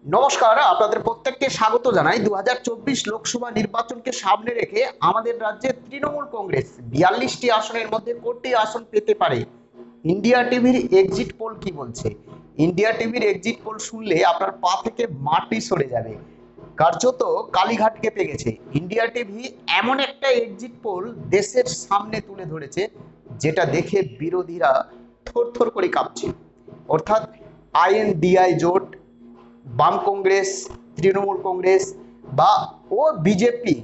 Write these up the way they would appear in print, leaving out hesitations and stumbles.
নমস্কার, আপনাদের প্রত্যেককে স্বাগত জানাই। 2024 লোকসভা নির্বাচনকে সামনে রেখে আমাদের রাজ্যে তৃণমূল কংগ্রেস 42টি আসনের মধ্যে কোটি আসন পেতে পারে। ইন্ডিয়া টিভির এক্সিট পোল কি বলছে? ইন্ডিয়া টিভির এক্সিট পোল শুনলে আপনার পা থেকে মাটি সরে যাবে, কার্যত কালীঘাট কেঁপে গেছে। ইন্ডিয়া টিভি এমন একটা এক্সিট পোল দেশের সামনে তুলে ধরেছে, যেটা দেখে বিরোধীরা থরথর করে কাঁপছে। অর্থাৎ আইএনডিআই জোট, বাম কংগ্রেস, তৃণমূল কংগ্রেস বা বিজেপি,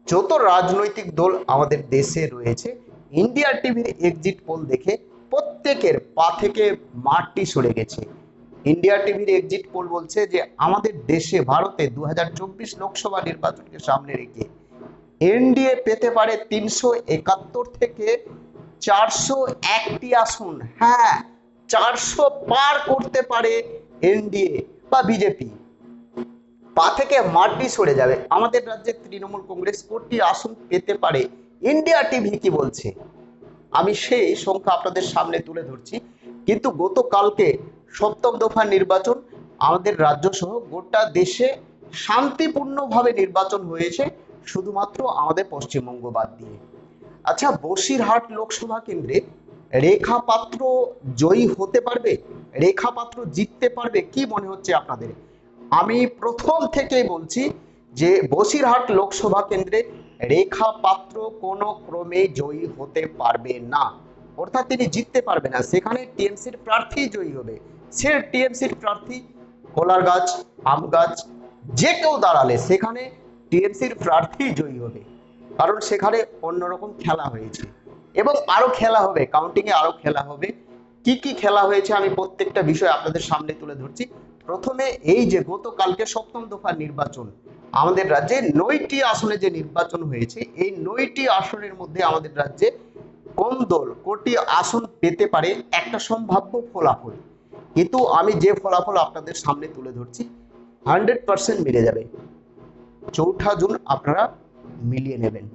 যত রাজনৈতিক দল আমাদের দেশে রয়েছে, ইন্ডিয়া টিভির এক্সিট পোল দেখে প্রত্যেকের পা থেকে মাটি সরে গেছে। ইন্ডিয়া টিভির এক্সিট পোল বলছে যে আমাদের দেশে, ভারতে 2024 লোকসভা নির্বাচনকে সামনে রেখে এনডিএ পেতে পারে 371 থেকে 401টি আসন। হ্যাঁ, 400 পার করতে পারে এনডিএ বা বিজেপি। পা থেকে মাটি সরে যাবে। আমাদের রাজ্যে তৃণমূল কংগ্রেস কোটি আসন পেতে পারে। ইন্ডিয়া টিভি কি বলছে আমি সেই সংখ্যা আপনাদের সামনে তুলে ধরছি। কিন্তু গতকালকে সপ্তম দফা নির্বাচন আমাদের রাজ্য সহ গোটা দেশে শান্তিপূর্ণভাবে নির্বাচন হয়েছে, শুধুমাত্র আমাদের পশ্চিমবঙ্গ বাদ দিয়ে। আচ্ছা, বসিরহাট লোকসভা কেন্দ্রে রেখা পাত্র জয়ী হতে পারবে? রেখা পাত্র জিততে পারবে? কি মনে হচ্ছে আপনাদের? আমি প্রথম থেকেই বলছি যে বসিরহাট লোকসভা কেন্দ্রে রেখা পাত্র কোনো ক্রমে জয়ী হতে পারবে না। অর্থাৎ তিনি জিততে পারবে না, সেখানে টিএমসির প্রার্থী জয়ী হবে। সে টিএমসির প্রার্থী কলার গাছ, আম গাছ, যে কেউ দাঁড়ালে সেখানে টিএমসির প্রার্থী জয়ী হবে। কারণ সেখানে অন্যরকম খেলা হয়েছে এবং আরো খেলা হবে, কাউন্টিং এ আরো খেলা হবে। কি কি খেলা হয়েছে আমি প্রত্যেকটা বিষয় আপনাদের সামনে তুলে ধরছি। প্রথমে এই যে গতকালকে সপ্তম দফা নির্বাচন, আমাদের রাজ্যে 9টি আসনে যে নির্বাচন হয়েছে, এই 9টি আসনের মধ্যে আমাদের রাজ্যে কোন দল কোটি আসন পেতে পারে একটা সম্ভাব্য ফলাফল। কিন্তু আমি যে ফলাফল আপনাদের সামনে তুলে ধরছি 100% মিলে যাবে। 4 জুন আপনারা মিলিয়ে নেবেন।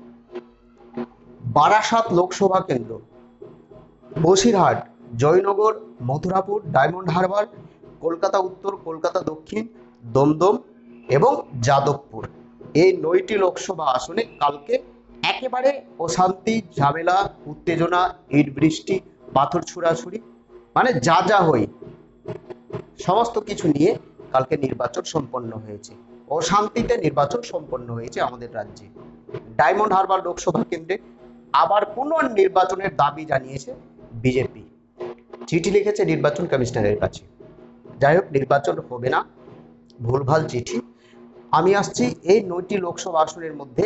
বারাসাত লোকসভা কেন্দ্র, বসিরহাট, জয়নগর, মথুরাপুর, ডায়মন্ড হারবার, কলকাতা উত্তর, কলকাতা দক্ষিণ, দমদম এবং যাদবপুর, এই 9টি লোকসভা আসনে কালকে একেবারে অশান্তি, ঝামেলা, উত্তেজনা, ইট বৃষ্টি, পাথর ছুড়াছুড়ি, মানে যা যা হই সমস্ত কিছু নিয়ে কালকে নির্বাচন সম্পন্ন হয়েছে। অশান্তিতে নির্বাচন সম্পন্ন হয়েছে আমাদের রাজ্যে। ডায়মন্ড হারবার লোকসভা কেন্দ্রে আবার পুনর্নির্বাচনের দাবি জানিয়েছে বিজেপি, চিঠি লিখেছে নির্বাচন কমিশনারের কাছে। যাই হোক, নির্বাচন হবে না, ভুলভাল চিঠি। আমি আসছি এই 9টি লোকসভা আসনের মধ্যে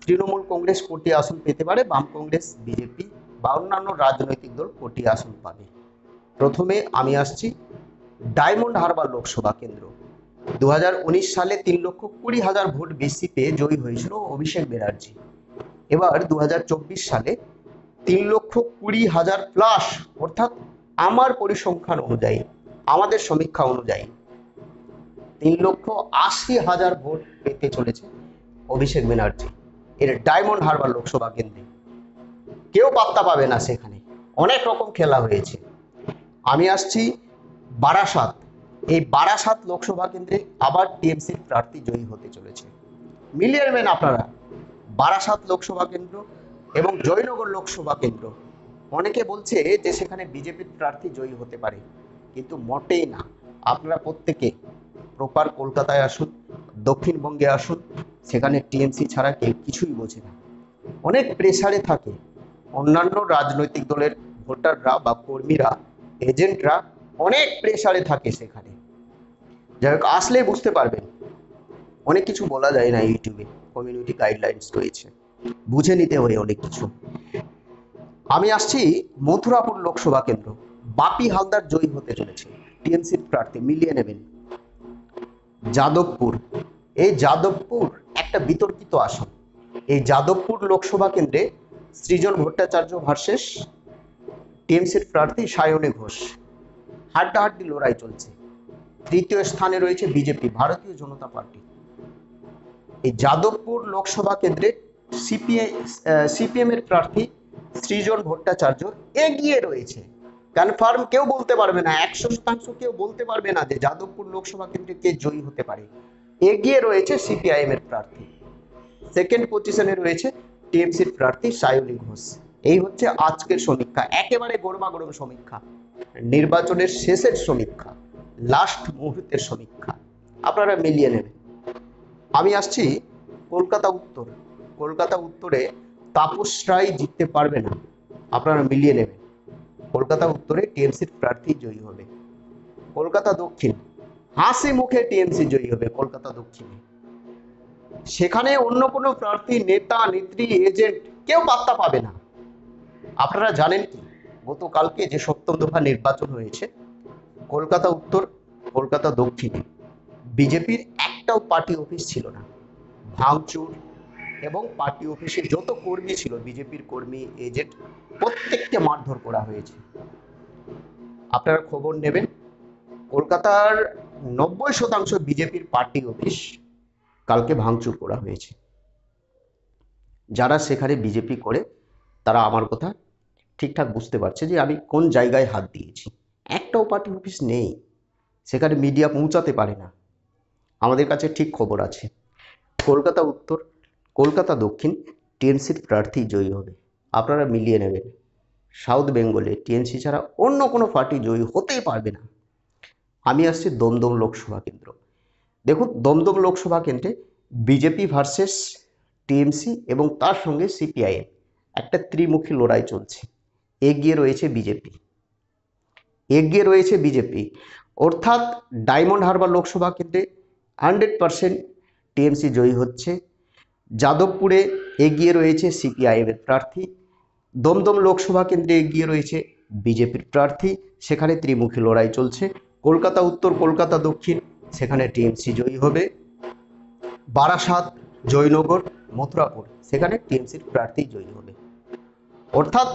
তৃণমূল কংগ্রেস কোটি আসন পেতে পারে, বাম কংগ্রেস, বিজেপি বা অন্যান্য রাজনৈতিক দল কোটি আসন পাবে। প্রথমে আমি আসছি ডায়মন্ড হারবার লোকসভা কেন্দ্র। 2019 সালে 3,20,000 ভোট বেশি পেয়ে জয়ী হয়েছিল অভিষেক ব্যানার্জি। এবার 2024 সালে 3,20,000 প্লাস, অর্থাৎ আমার পরিসংখ্যান অনুযায়ী, আমাদের সমীক্ষা অনুযায়ী 3,80,000 ভোট পেতে চলেছে অভিষেক ব্যানার্জি এর ডায়মন্ড হারবার লোকসভা কেন্দ্রে। কেউ পাত্তা পাবে না, সেখানে অনেক রকম খেলা হয়েছে। আমি আসছি বারাসাত। এই বারাসাত লোকসভা কেন্দ্রে আবার টিএমসির প্রার্থী জয়ী হতে চলেছে। মিলিয়ে নেবেন আপনারা, বারাসাত লোকসভা কেন্দ্র এবং জয়নগর লোকসভা কেন্দ্র। অনেকে বলছে যে সেখানে বিজেপির প্রার্থী জয়ী হতে পারে, কিন্তু মোটেই না। আপনারা প্রত্যেকে প্রপার কলকাতায় আসুন, দক্ষিণবঙ্গে আসুন, সেখানে টিএমসি ছাড়া কেউ কিছুই বোঝে না। অনেক প্রেসারে থাকে অন্যান্য রাজনৈতিক দলের ভোটাররা বা কর্মীরা, এজেন্টরা অনেক প্রেসারে থাকে সেখানে। যাই হোক, আসলে বুঝতে পারবেন। অনেক কিছু বলা যায় না ইউটিউবে, কমিউনিটি গাইডলাইন্স রয়েছে, বুঝে নিতে হয় অনেক কিছু। আমি আসছি মথুরাপুর লোকসভা কেন্দ্র। বাপি হালদার জয়ী হতে চলেছে, টিএমসির প্রার্থী, মিলিয়ে নেবেন। যাদবপুর, এই যাদবপুর একটা বিতর্কিত আসন। এই যাদবপুর লোকসভা কেন্দ্রে সৃজন ভট্টাচার্য ভার্সেস টিএমসির প্রার্থী সায়নী ঘোষ, হাড্ডাহাড্ডি লড়াই চলছে। তৃতীয় স্থানে রয়েছে বিজেপি, ভারতীয় জনতা পার্টি। এই যাদবপুর লোকসভা কেন্দ্রে সিপিএম এর প্রার্থী সৃজন ভট্টাচার্য এগিয়ে রয়েছে। কনফার্ম কেউ বলতে পারবে না, 100% কেউ বলতে পারবে না যে যাদবপুর লোকসভা কেন্দ্রে কে জয়ী হতে পারে। এগিয়ে রয়েছে সিপিআইএম এর প্রার্থী, সেকেন্ড পজিশনে রয়েছে টিএমসির প্রার্থী সায়নী ঘোষ। এই হচ্ছে আজকের সমীক্ষা, একেবারে গরমাগরম সমীক্ষা, নির্বাচনের শেষের সমীক্ষা, লাস্ট মুহূর্তের সমীক্ষা, আপনারা মিলিয়ে নেবেন। আমি আসছি কলকাতা উত্তর। কলকাতা উত্তরে তাপস রায় জিততে পারবে না, আপনারা মিলিয়ে নেবেন। কলকাতা উত্তরে টিএমসির প্রার্থী জয়ী হবে। কলকাতা দক্ষিণ হাসি মুখে টিএমসি জয়ী হবে কলকাতা দক্ষিণে। সেখানে অন্য কোনো প্রার্থী, নেতা, নেত্রী, এজেন্ট কেউ পাত্তা পাবে না। আপনারা জানেন কি, গতকালকে যে সপ্তম দফা নির্বাচন হয়েছে, কলকাতা উত্তর, কলকাতা দক্ষিণে বিজেপির একটাও পার্টি অফিস ছিল না, ভাঙচুর এবং পার্টি অফিসে যত কর্মী ছিল, বিজেপির কর্মী, এজেন্ট, প্রত্যেককে মারধর করা হয়েছে। আপনারা খবর নেবেন, কলকাতার 90% বিজেপির পার্টি অফিস কালকে ভাঙচুর করা হয়েছে। যারা সেখানে বিজেপি করে তারা আমার কথা ঠিকঠাক বুঝতে পারছে যে আমি কোন জায়গায় হাত দিয়েছি। একটাও পার্টি অফিস নেই, সেখানে মিডিয়া পৌঁছাতে পারে না। আমাদের কাছে ঠিক খবর আছে, কলকাতা উত্তর, কলকাতা দক্ষিণ টিএমসির প্রার্থী জয়ী হবে। আপনারা মিলিয়ে নেবেন। সাউথ বেঙ্গলে টিএমসি ছাড়া অন্য কোনো পার্টি জয়ী হতেই পারবে না। আমি আসছি দমদম লোকসভা কেন্দ্র। দেখুন, দমদম লোকসভা কেন্দ্রে বিজেপি ভার্সেস টিএমসি এবং তার সঙ্গে সিপিআইএম, একটা ত্রিমুখী লড়াই চলছে। এগিয়ে রয়েছে বিজেপি, এগিয়ে রয়েছে বিজেপি, অর্থাৎ ডায়মন্ড হারবার লোকসভা কেন্দ্রে 100% টিএমসি জয়ী হচ্ছে। যাদবপুরে এগিয়ে রয়েছে সিপিআইএম এর প্রার্থী, দমদম লোকসভা কেন্দ্রে এগিয়ে রয়েছে বিজেপির প্রার্থী, সেখানে ত্রিমুখী লড়াই চলছে। কলকাতা উত্তর, কলকাতা দক্ষিণ, সেখানে টিএমসি জয়ী হবে। বারাসাত, জয়নগর, মথুরাপুর, সেখানে টিএমসির প্রার্থী জয়ী হবে। অর্থাৎ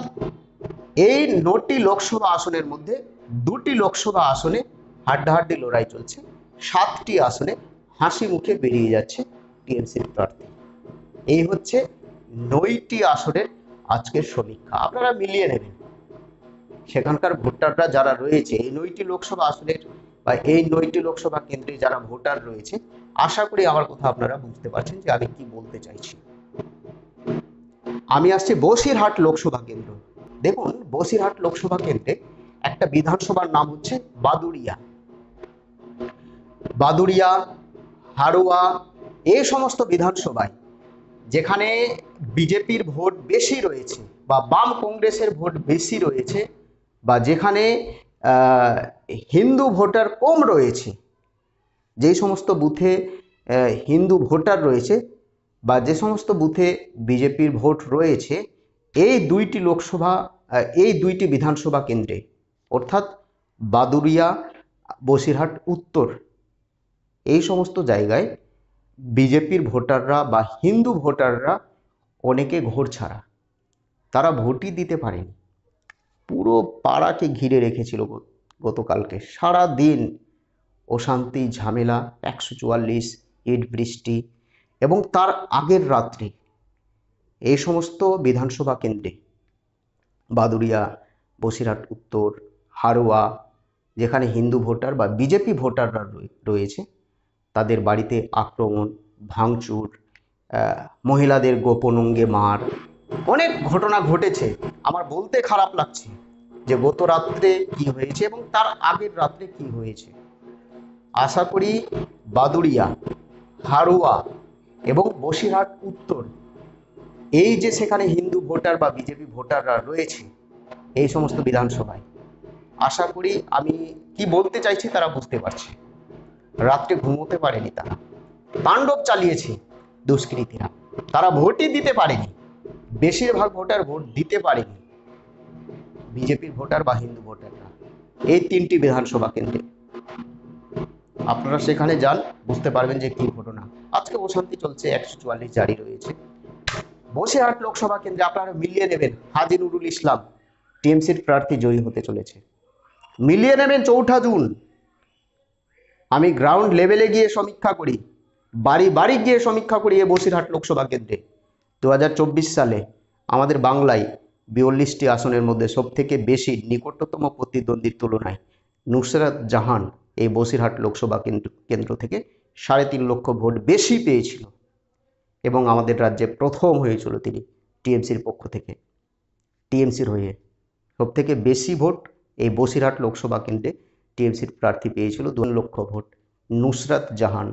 এই 9টি লোকসভা আসনের মধ্যে 2টি লোকসভা আসনে হাড্ডাহাড্ডি লড়াই চলছে, 7টি আসনে হাসি মুখে বেরিয়ে যাচ্ছে টিএমসির প্রার্থী। এই হচ্ছে 9টি আসনের আজকের সমীক্ষা, আপনারা মিলিয়ে নেবেন। সেখানকার ভোটাররা যারা রয়েছে এই 9টি লোকসভা আসনের বা এই 9টি লোকসভা কেন্দ্রে যারা ভোটার রয়েছে, আশা করি আমার কথা আপনারা বুঝতে পারছেন যে আমি কি বলতে চাইছি। আমি আসছি বসিরহাট লোকসভা কেন্দ্র। দেখুন, বসিরহাট লোকসভা কেন্দ্রে একটা বিধানসভার নাম হচ্ছে বাদুড়িয়া। বাদুড়িয়া, হাড়োয়া, এই সমস্ত বিধানসভায় যেখানে বিজেপির ভোট বেশি রয়েছে বা বাম কংগ্রেসের ভোট বেশি রয়েছে, বা যেখানে হিন্দু ভোটার কম রয়েছে, যেই সমস্ত বুথে হিন্দু ভোটার রয়েছে বা যে সমস্ত বুথে বিজেপির ভোট রয়েছে, এই 2টি লোকসভা, এই 2টি বিধানসভা কেন্দ্রে, অর্থাৎ বাদুড়িয়া, বসিরহাট উত্তর, এই সমস্ত জায়গায় বিজেপির ভোটাররা বা হিন্দু ভোটাররা অনেকে ঘোর ছাড়া, তারা ভোটই দিতে পারেনি। পুরো পাড়াকে ঘিরে রেখেছিল গতকালকে সারা দিন, অশান্তি, ঝামেলা, 144, ইট বৃষ্টি, এবং তার আগের রাত্রে এই সমস্ত বিধানসভা কেন্দ্রে বাদুড়িয়া, বসিরহাট উত্তর, হাড়োয়া, যেখানে হিন্দু ভোটার বা বিজেপি ভোটাররা রয়েছে, তাদের বাড়িতে আক্রমণ, ভাঙচুর, মহিলাদের গোপন অঙ্গে মার, অনেক ঘটনা ঘটেছে। আমার বলতে খারাপ লাগছে যে গত রাত্রে কি হয়েছে এবং তার আগের রাত্রে কি হয়েছে। আশা করি বাদুড়িয়া, হাড়োয়া এবং বসিরহাট উত্তর, এই যে সেখানে হিন্দু ভোটার বা বিজেপি ভোটাররা রয়েছে এই সমস্ত বিধানসভায়, আশা করি আমি কি বলতে চাইছি তারা বুঝতে পারছে। রাত্রে ঘুমোতে পারেনি, তারা তাণ্ডব চালিয়েছে দুষ্কৃতীরা, তারা ভোটই দিতে পারেনি। বেশিরভাগ ভোটার ভোট দিতে পারেনি, বিজেপির ভোটার বা হিন্দু ভোটাররা, এই 3টি বিধানসভা কেন্দ্রে। আপনারা সেখানে যান, বুঝতে পারবেন যে কি ঘটনা। আজকে অশান্তি চলছে, 144 জারি রয়েছে। বসিরহাট লোকসভা কেন্দ্রে আপনারা মিলিয়ে নেবেন, হাজী নুরুল ইসলাম টিএমসির প্রার্থী জয়ী হতে চলেছে। মিলিয়ে নেবেন 4 জুন। আমি গ্রাউন্ড লেভেলে গিয়ে সমীক্ষা করি, বাড়ি বাড়ি গিয়ে সমীক্ষা করি এই বসিরহাট লোকসভা কেন্দ্রে। 2024 সালে আমাদের বাংলায় 42টি আসনের মধ্যে সবথেকে বেশি নিকটতম প্রতিদ্বন্দ্বীর তুলনায় নুসরাত জাহান এই বসিরহাট লোকসভা কেন্দ্র থেকে 3.5 লক্ষ ভোট বেশি পেয়েছিল এবং আমাদের রাজ্যে প্রথম হয়েছিল তিনি টিএমসির পক্ষ থেকে। টিএমসির হয়ে সবথেকে বেশি ভোট এই বসিরহাট লোকসভা কেন্দ্রে টিএমসির প্রার্থী পেয়েছিল 2 লক্ষ ভোট। নুসরাত জাহান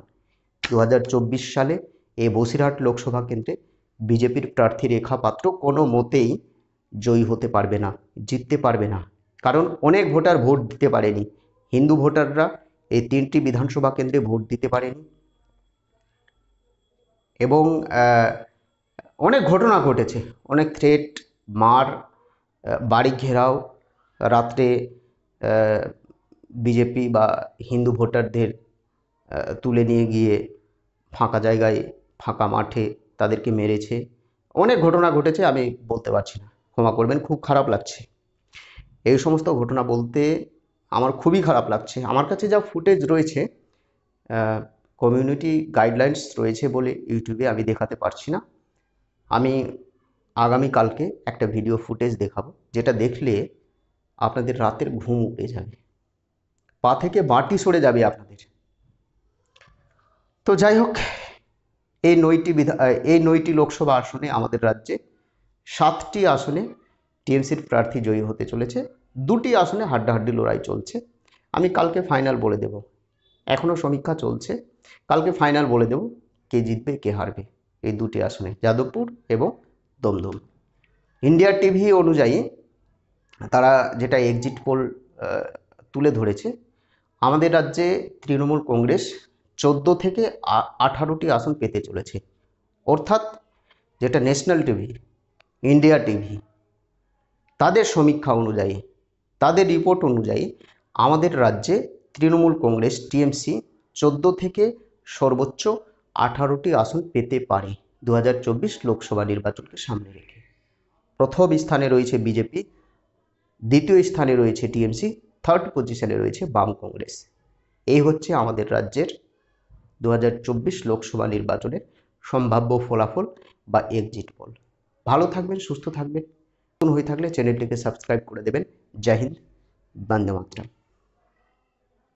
2024 সালে এই বসিরহাট লোকসভা কেন্দ্রে বিজেপির প্রার্থী রেখা পাত্র কোনো মতেই জয়ী হতে পারবে না, জিততে পারবে না, কারণ অনেক ভোটার ভোট দিতে পারেনি। হিন্দু ভোটাররা এই 3টি বিধানসভা কেন্দ্রে ভোট দিতে পারেনি এবং অনেক ঘটনা ঘটেছে, অনেক থ্রেট, মার, বাড়ি ঘেরাও, রাত্রে বিজেপি বা হিন্দু ভোটারদের তুলে নিয়ে গিয়ে ফাঁকা জায়গায়, ফাঁকা মাঠে তাদেরকে মেরেছে। অনেক ঘটনা ঘটেছে, আমি বলতে পারছি না, ক্ষমা করবেন, খুব খারাপ লাগছে। এই সমস্ত ঘটনা বলতে আমার খুবই খারাপ লাগছে। আমার কাছে যা ফুটেজ রয়েছে, কমিউনিটি গাইডলাইন্স রয়েছে বলে ইউটিউবে আমি দেখাতে পারছি না। আমি আগামীকালকে একটা ভিডিও ফুটেজ দেখাবো, যেটা দেখলে আপনাদের রাতের ঘুম উড়ে যাবে, পা থেকে মাটি সরে যাবে আপনাদের। তো যাই হোক, এই 9টি লোকসভা আসনে আমাদের রাজ্যে 7টি আসনে টিএমসির প্রার্থী জয়ী হতে চলেছে। 2টি আসনে হাড্ডাহাড্ডি লড়াই চলছে। আমি কালকে ফাইনাল বলে দেব, এখনও সমীক্ষা চলছে, কালকে ফাইনাল বলে দেব কে জিতবে কে হারবে এই 2টি আসনে, যাদবপুর এবং দমদম। ইন্ডিয়া টিভি অনুযায়ী তারা যেটা এক্সিট পোল তুলে ধরেছে, আমাদের রাজ্যে তৃণমূল কংগ্রেস 14 থেকে 18টি আসন পেতে চলেছে। অর্থাৎ যেটা ন্যাশনাল টিভি, ইন্ডিয়া টিভি, তাদের সমীক্ষা অনুযায়ী, তাদের রিপোর্ট অনুযায়ী আমাদের রাজ্যে তৃণমূল কংগ্রেস টিএমসি 14 থেকে সর্বোচ্চ 18টি আসন পেতে পারে 2024 লোকসভা নির্বাচনকে সামনে রেখে। প্রথম স্থানে রয়েছে বিজেপি, দ্বিতীয় স্থানে রয়েছে টিএমসি, থার্ড পজিশনে রয়েছে বাম কংগ্রেস। এই হচ্ছে আমাদের রাজ্যের 2024 লোকসভা নির্বাচনের সম্ভাব্য ফলাফল বা এক্সিট পোল। ভালো থাকবেন, সুস্থ থাকবেন। নতুন হয়ে থাকলে চ্যানেলটিকে সাবস্ক্রাইব করে দেবেন। জয় হিন্দ, বন্দে মাতরম।